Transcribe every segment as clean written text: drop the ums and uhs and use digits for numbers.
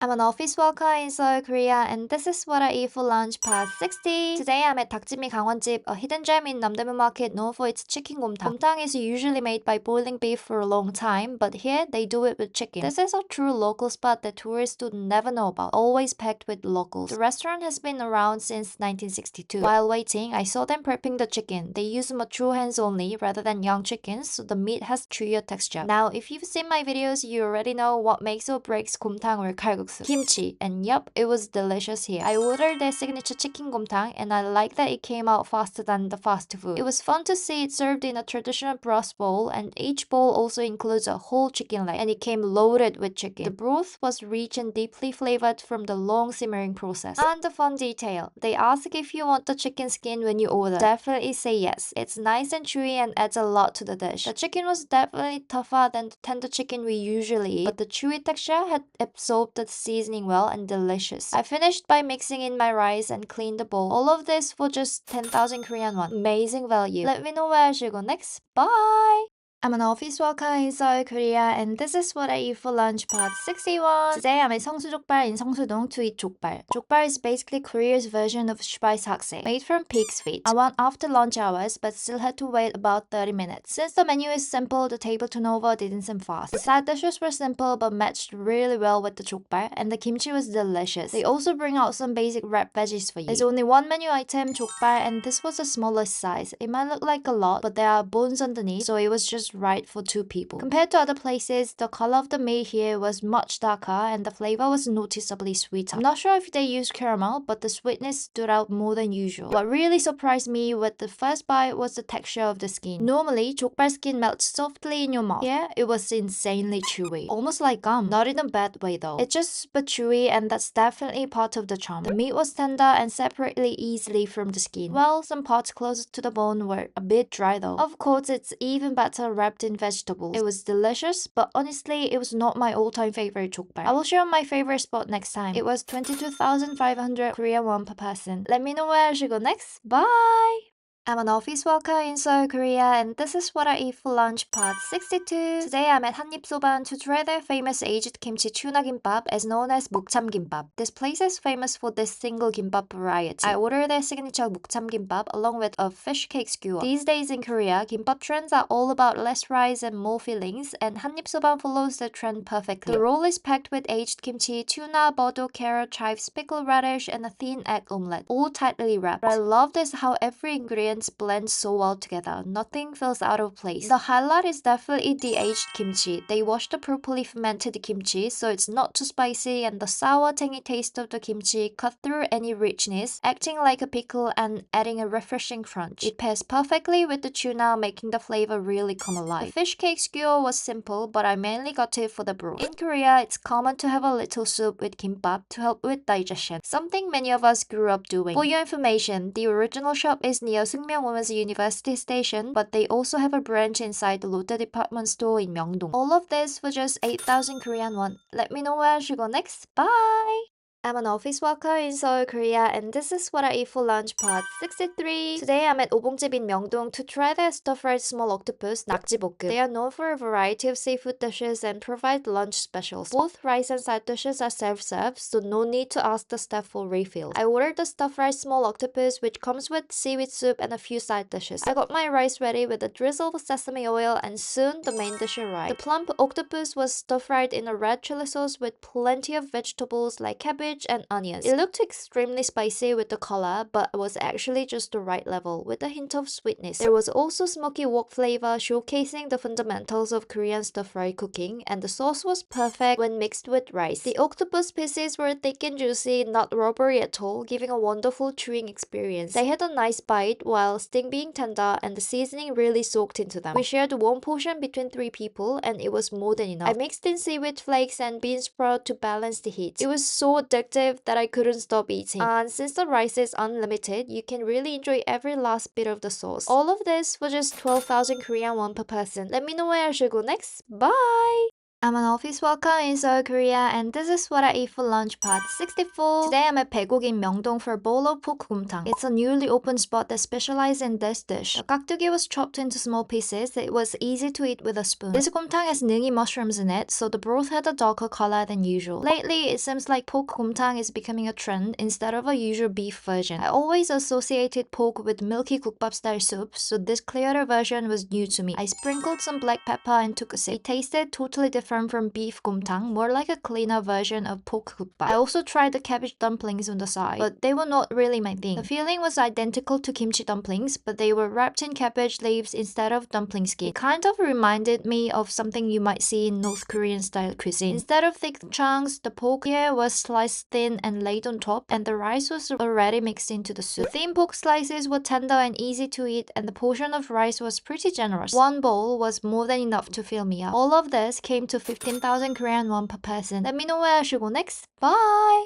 I'm an office worker in Seoul, Korea, and this is what I eat for lunch part 60. Today I'm at 닭진미강원집, a hidden gem in Namdaemun market known for its chicken gomtang. Gomtang is usually made by boiling beef for a long time, but here they do it with chicken. This is a true local spot that tourists would never know about, always packed with locals. The restaurant has been around since 1962. While waiting, I saw them prepping the chicken. They use mature hens only rather than young chickens, so the meat has chewier texture. Now, if you've seen my videos, you already know what makes or breaks gomtang or kalguksu. Kimchi, and yup, it was delicious here. I ordered their signature chicken gomtang, and I like that it came out faster than the fast food. It was fun to see it served in a traditional brass bowl, and each bowl also includes a whole chicken leg, and it came loaded with chicken. The broth was rich and deeply flavored from the long simmering process. And the fun detail, they ask if you want the chicken skin when you order. Definitely say yes. It's nice and chewy and adds a lot to the dish. The chicken was definitely tougher than the tender chicken we usually eat, but the chewy texture had absorbed the seasoning well and delicious. I finished by mixing in my rice and cleaned the bowl. All of this for just 10,000 Korean won. Amazing value. Let me know where I should go next. Bye! I'm an office worker in Seoul, Korea, and this is what I eat for lunch part 61. Today I'm at 성수족발 in Seongdong-gu to eat Jokbal. Jokbal is basically Korea's version of sakse, made from pig's feet. I went after lunch hours, but still had to wait about 30 minutes. Since the menu is simple, the table turnover didn't seem fast. The side dishes were simple but matched really well with the Jokbal, and the kimchi was delicious. They also bring out some basic wrapped veggies for you. There's only one menu item, Jokbal, and this was the smallest size. It might look like a lot, but there are bones underneath, so it was just right for 2 people. Compared to other places, the color of the meat here was much darker and the flavor was noticeably sweeter. I'm not sure if they used caramel, but the sweetness stood out more than usual. What really surprised me with the first bite was the texture of the skin. Normally, Jokbal skin melts softly in your mouth. Here, it was insanely chewy. Almost like gum. Not in a bad way though. It's just super chewy, and that's definitely part of the charm. The meat was tender and separated easily from the skin. Well, some parts closer to the bone were a bit dry though. Of course, it's even better wrapped in vegetables. It was delicious, but honestly, it was not my all-time favorite Jokbal. I will share my favorite spot next time. It was 22,500 Korean won per person. Let me know where I should go next. Bye! I'm an office worker in Seoul, Korea, and this is what I eat for lunch part 62. Today I'm at Hannip Soban to try their famous aged kimchi tuna gimbap, as known as mukcham gimbap. This place is famous for this single gimbap variety. I ordered their signature mukcham gimbap along with a fish cake skewer. These days in Korea, gimbap trends are all about less rice and more fillings, and Hannip Soban follows the trend perfectly. The roll is packed with aged kimchi, tuna, bodo, carrot, chives, pickled radish, and a thin egg omelette, all tightly wrapped. What I love is how every ingredient blend so well together. Nothing feels out of place. The highlight is definitely the aged kimchi. They washed the properly fermented kimchi, so it's not too spicy, and the sour, tangy taste of the kimchi cut through any richness, acting like a pickle and adding a refreshing crunch. It pairs perfectly with the tuna, making the flavor really come alive. The fish cake skewer was simple, but I mainly got it for the broth. In Korea, it's common to have a little soup with gimbap to help with digestion, something many of us grew up doing. For your information, the original shop is near Women's University Station, but they also have a branch inside the Lotte department store in Myeong-dong. All of this for just 8,000 Korean won. Let me know where I should go next. Bye! I'm an office worker in Seoul, Korea, and this is what I eat for lunch part 63. Today I'm at Obongjip in Myeong-dong to try their stir-fried small octopus, 낙지볶음. They are known for a variety of seafood dishes and provide lunch specials. Both rice and side dishes are self-served, so no need to ask the staff for refills. I ordered the stir-fried small octopus, which comes with seaweed soup and a few side dishes. I got my rice ready with a drizzle of sesame oil, and soon the main dish arrived. The plump octopus was stir-fried in a red chili sauce with plenty of vegetables like cabbage and onions. It looked extremely spicy with the color, but was actually just the right level with a hint of sweetness. There was also smoky wok flavor, showcasing the fundamentals of Korean stir-fry cooking, and the sauce was perfect when mixed with rice. The octopus pieces were thick and juicy, not rubbery at all, giving a wonderful chewing experience. They had a nice bite while still being tender, and the seasoning really soaked into them. We shared one portion between 3 people, and it was more than enough. I mixed in seaweed flakes and bean sprout to balance the heat. It was so addictive that I couldn't stop eating. And since the rice is unlimited, you can really enjoy every last bit of the sauce. All of this for just 12,000 Korean won per person. Let me know where I should go next. Bye! I'm an office worker in Seoul, Korea, and this is what I eat for lunch part 64. Today I'm at BaekOk in Myeong-dong for a bowl of pork gomtang. It's a newly opened spot that specializes in this dish. The gakdugi was chopped into small pieces. It was easy to eat with a spoon. This gomtang has nungi mushrooms in it, so the broth had a darker color than usual. Lately, it seems like pork gomtang is becoming a trend instead of a usual beef version. I always associated pork with milky Gukbap style soup, so this clearer version was new to me. I sprinkled some black pepper and took a sip. It tasted totally different from beef gomtang, more like a cleaner version of pork gukbap. I also tried the cabbage dumplings on the side, but they were not really my thing. The feeling was identical to kimchi dumplings, but they were wrapped in cabbage leaves instead of dumpling skin. It kind of reminded me of something you might see in North Korean style cuisine. Instead of thick chunks, the pork here was sliced thin and laid on top, and the rice was already mixed into the soup. The thin pork slices were tender and easy to eat, and the portion of rice was pretty generous. One bowl was more than enough to fill me up. All of this came to 15,000 Korean won per person. Let me know where I should go next. Bye!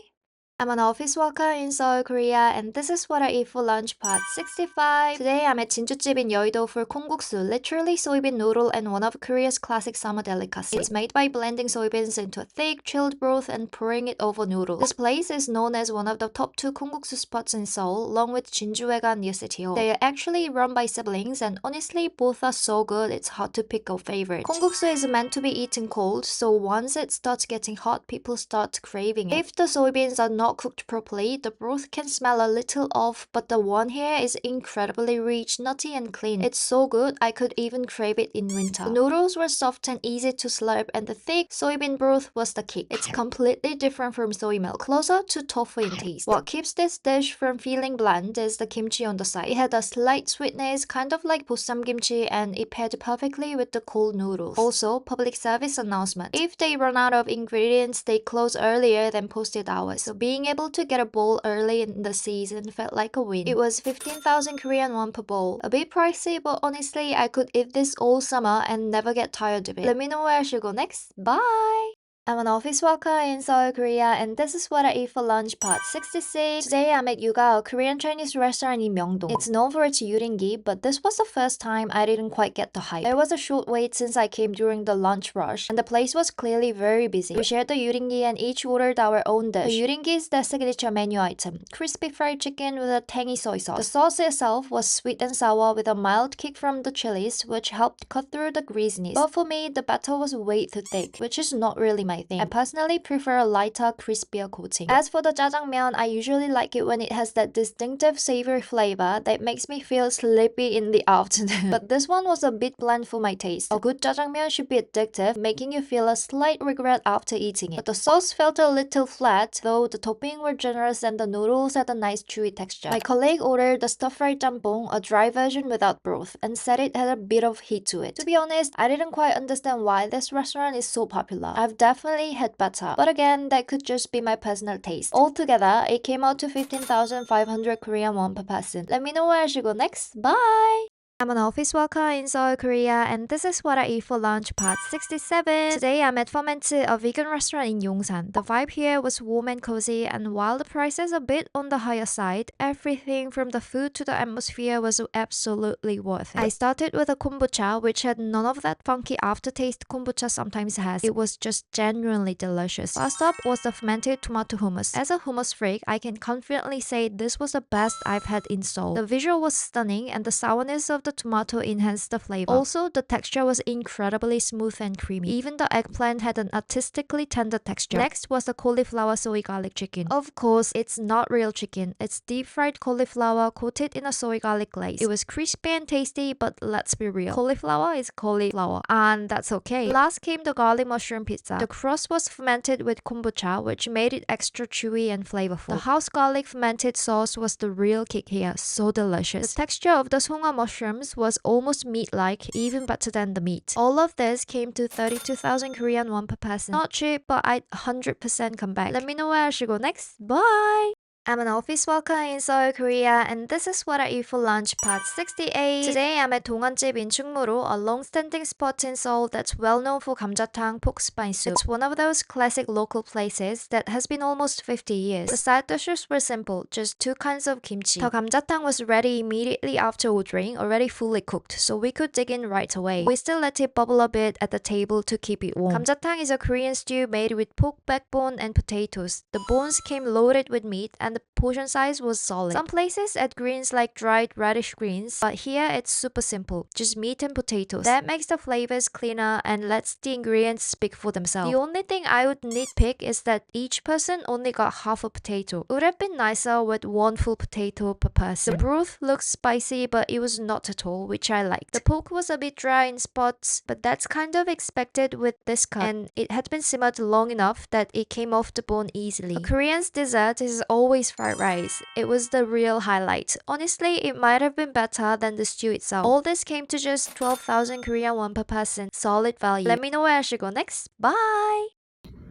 I'm an office worker in Seoul, Korea, and this is what I eat for lunch part 65. Today I'm at Jinju in Yeouido for kongguksu, literally soybean noodle and one of Korea's classic summer delicacies. It's made by blending soybeans into a thick, chilled broth and pouring it over noodles. This place is known as one of the top 2 kongguksu spots in Seoul, along with Jinjuhouse near City Hall. They are actually run by siblings, and honestly, both are so good it's hard to pick a favorite. Kongguksu is meant to be eaten cold, so once it starts getting hot, people start craving it. If the soybeans are not cooked properly, the broth can smell a little off, but the one here is incredibly rich, nutty and clean. It's so good, I could even crave it in winter. The noodles were soft and easy to slurp, and the thick soybean broth was the key. It's completely different from soy milk, closer to tofu in taste. What keeps this dish from feeling bland is the kimchi on the side. It had a slight sweetness, kind of like bossam kimchi, and it paired perfectly with the cold noodles. Also, public service announcement. If they run out of ingredients, they close earlier than posted hours. So being able to get a bowl early in the season felt like a win. It was 15,000 Korean won per bowl. A bit pricey, but honestly, I could eat this all summer and never get tired of it. Let me know where I should go next. Bye! I'm an office worker in Seoul, Korea, and this is what I eat for lunch part 66. Today I'm at Yuga, a Korean Chinese restaurant in Myeong-dong. It's known for its yuringi, but this was the first time I didn't quite get the hype. There was a short wait since I came during the lunch rush, and the place was clearly very busy. We shared the yuringi and each ordered our own dish. The yuringi is the signature menu item, crispy fried chicken with a tangy soy sauce. The sauce itself was sweet and sour with a mild kick from the chilies, which helped cut through the greasiness. But for me, the batter was way too thick, which is not really my thing. I personally prefer a lighter, crispier coating. As for the jjajangmyeon, I usually like it when it has that distinctive savory flavor that makes me feel sleepy in the afternoon. But this one was a bit bland for my taste. A good jjajangmyeon should be addictive, making you feel a slight regret after eating it. But the sauce felt a little flat, though the toppings were generous and the noodles had a nice chewy texture. My colleague ordered the stir-fried jjampong, a dry version without broth, and said it had a bit of heat to it. To be honest, I didn't quite understand why this restaurant is so popular. I've definitely had better, but again, that could just be my personal taste. Altogether, it came out to 15,500 Korean won per person. Let me know where I should go next. Bye! I'm an office worker in Seoul, Korea, and this is what I eat for lunch part 67. Today I'm at Ferment, a vegan restaurant in Yongsan. The vibe here was warm and cozy, and while the price is a bit on the higher side, everything from the food to the atmosphere was absolutely worth it. I started with a kombucha, which had none of that funky aftertaste kombucha sometimes has. It was just genuinely delicious. Last up was the fermented tomato hummus. As a hummus freak, I can confidently say this was the best I've had in Seoul. The visual was stunning, and the sourness of the tomato enhanced the flavor. Also, the texture was incredibly smooth and creamy. Even the eggplant had an artistically tender texture. Next was the cauliflower soy garlic chicken. Of course, it's not real chicken. It's deep-fried cauliflower coated in a soy garlic glaze. It was crispy and tasty, but let's be real. Cauliflower is cauliflower, and that's okay. Last came the garlic mushroom pizza. The crust was fermented with kombucha, which made it extra chewy and flavorful. The house garlic fermented sauce was the real kick here. So delicious. The texture of the songa mushroom was almost meat-like, even better than the meat. All of this came to 32,000 Korean won per person. Not cheap, but I'd 100% come back. Let me know where I should go next. Bye! I'm an office worker in Seoul, Korea, and this is what I eat for lunch part 68. Today I'm at Donganjip in Chungmo-ro, a long-standing spot in Seoul that's well known for gamjatang pork spine soup. It's one of those classic local places that has been almost 50 years. The side dishes were simple, just two kinds of kimchi. The gamjatang was ready immediately after ordering, already fully cooked, so we could dig in right away. We still let it bubble a bit at the table to keep it warm. Gamjatang is a Korean stew made with pork backbone and potatoes. The bones came loaded with meat and the portion size was solid. Some places add greens like dried radish greens, but here it's super simple, just meat and potatoes. That makes the flavors cleaner and lets the ingredients speak for themselves. The only thing I would nitpick is that each person only got half a potato. It would have been nicer with one full potato per person. The broth looks spicy, but it was not at all, which I liked. The pork was a bit dry in spots, but that's kind of expected with this cut, and it had been simmered long enough that it came off the bone easily. A Korean's dessert is always fried rice. It was the real highlight. Honestly, it might have been better than the stew itself. All this came to just 12,000 Korean won per person. Solid value. Let me know where I should go next. Bye!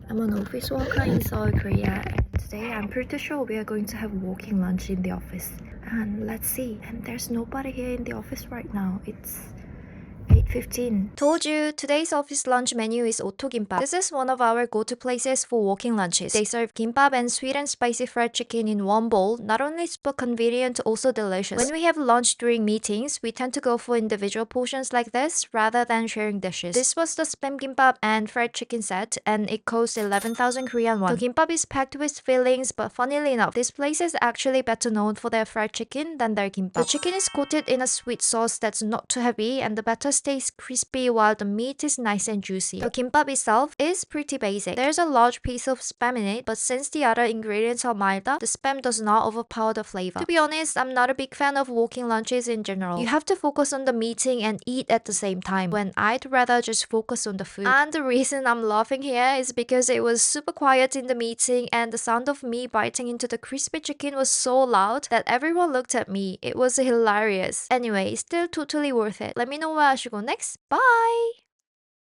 I'm an office worker in Seoul, Korea, and today I'm pretty sure we are going to have walking lunch in the office. And let's see. And there's nobody here in the office right now. It's 8:15. Told you, today's office lunch menu is Gimbap. This is one of our go-to places for walking lunches. They serve gimbap and sweet and spicy fried chicken in one bowl. Not only super convenient, also delicious. When we have lunch during meetings, we tend to go for individual portions like this rather than sharing dishes. This was the spam gimbap and fried chicken set, and it cost 11,000 Korean won. The gimbap is packed with fillings, but funnily enough, this place is actually better known for their fried chicken than their gimbap. The chicken is coated in a sweet sauce that's not too heavy, and the batter stays crispy while the meat is nice and juicy. The gimbap itself is pretty basic. There's a large piece of spam in it, but since the other ingredients are milder, the spam does not overpower the flavor. To be honest, I'm not a big fan of walking lunches in general. You have to focus on the meeting and eat at the same time, when I'd rather just focus on the food. And the reason I'm laughing here is because it was super quiet in the meeting and the sound of me biting into the crispy chicken was so loud that everyone looked at me. It was hilarious. Anyway, still totally worth it. Let me know where I should go next. Bye!